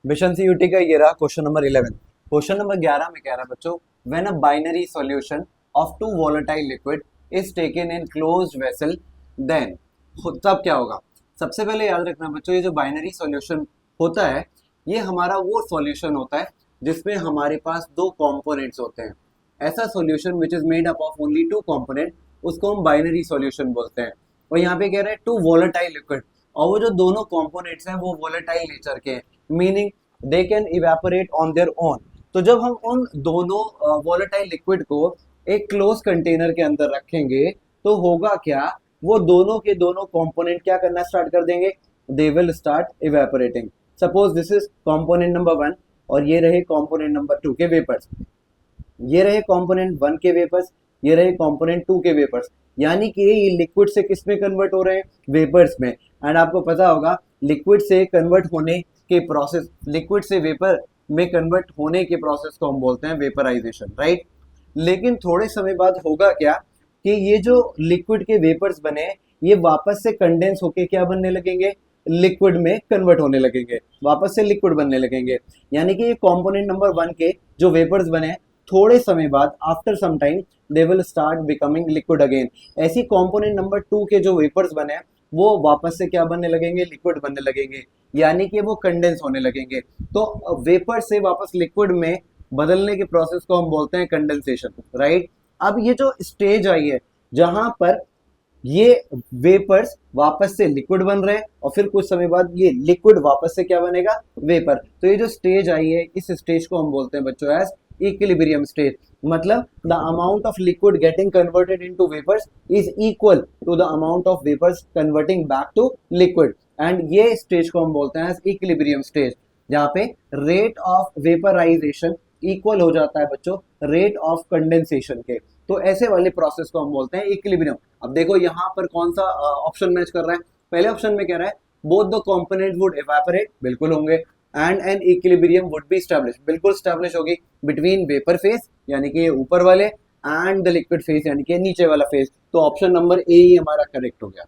Mission CUT का ये रहा क्वेश्चन नंबर 11। क्वेश्चन नंबर 11 में कह रहा है बच्चों, when a binary solution of two volatile liquid is taken in closed vessel then, तब क्या होगा। सबसे पहले याद रखना बच्चों, ये जो बाइनरी सॉल्यूशन होता है ये हमारा वो सॉल्यूशन होता है जिसमें हमारे पास दो कंपोनेंट्स होते हैं। ऐसा solution which is made up of only two component, उसको हम बाइनरी सॉल्यूशन बोलते हैं। और यहाँ पे कह रहे हैं टू वोलेटाइल लिक्विड, और वो जो दोनों कंपोनेंट्स हैं वो वोलेटाइल नेचर के हैं, meaning they can evaporate on their own. तो जब हम उन दोनों वोलेटाइल लिक्विड को एक क्लोज कंटेनर के अंदर रखेंगे तो होगा क्या, वो दोनों के दोनों कंपोनेंट क्या करना स्टार्ट कर देंगे, दे will start evaporating. Suppose this is component number 1 और ये रहे कंपोनेंट नंबर 2 के वेपर्स, ये रहे कंपोनेंट 1 के वेपर्स, ये रहे कंपोनेंट 2 के वेपर्स। यानी कि ये लिक्विड से किस में कन्वर्ट हो रहे हैं, वेपर्स में। एंड आपको पता होगा लिक्विड से कन्वर्ट होने के प्रोसेस, लिक्विड से वेपर में कन्वर्ट होने के प्रोसेस को हम बोलते हैं वेपराइजेशन, राइट। लेकिन थोड़े समय बाद होगा क्या कि ये जो लिक्विड के वेपर्स बने ये वापस से कंडेंस होके क्या बनने लगेंगे, लिक्विड में कन्वर्ट होने लगेंगे, वापस से लिक्विड बनने लगेंगे। यानी कि ये कंपोनेंट नंबर 1 के जो वेपर्स बने थोड़े समय बाद, after some time, they will start becoming liquid again. ऐसी कंपोनेंट नंबर 2 के जो वेपर्स बने वो वापस से क्या बनने लगेंगे, लिक्विड बनने लगेंगे। यानी कि वो कंडेंस होने लगेंगे। तो वेपर से वापस लिक्विड में बदलने के प्रोसेस को हम बोलते हैं कंडेंसेशन, राइट। अब ये जो स्टेज आई है जहां पर ये वेपर्स वापस से लिक्विड बन रहे हैं और फिर कुछ समय बाद ये लिक्विड वापस से क्या बनेगा, वेपर। तो ये जो स्टेज आई है इस स्टेज को हम बोलते हैं बच्चों एज इक्विलिब्रियम स्टेज। मतलब the amount of liquid getting converted into vapours is equal to the amount of vapours converting back to liquid. And ये स्टेज को हम बोलते हैं एज इक्विलिब्रियम स्टेज, जहाँ पे रेट ऑफ वेपराइजेशन इक्वल हो जाता है बच्चों रेट ऑफ कंडेंसेशन के। तो ऐसे वाले प्रोसेस को हम बोलते हैं इक्विलिब्रियम। अब देखो यहाँ पर कौन सा ऑप्शन मैच कर रहा है। पहले ऑप्शन में कह रहा है both the component would evaporate, बिल्कुल होंगे। And an equilibrium would be establish, बिल्कुल स्टैब्लिश होगी बिटवीन वेपर फेस यानी कि ये ऊपर वाले एंड द लिक्विड फेस यानी कि नीचे वाला फेस। तो ऑप्शन नंबर ए ही हमारा करेक्ट हो गया।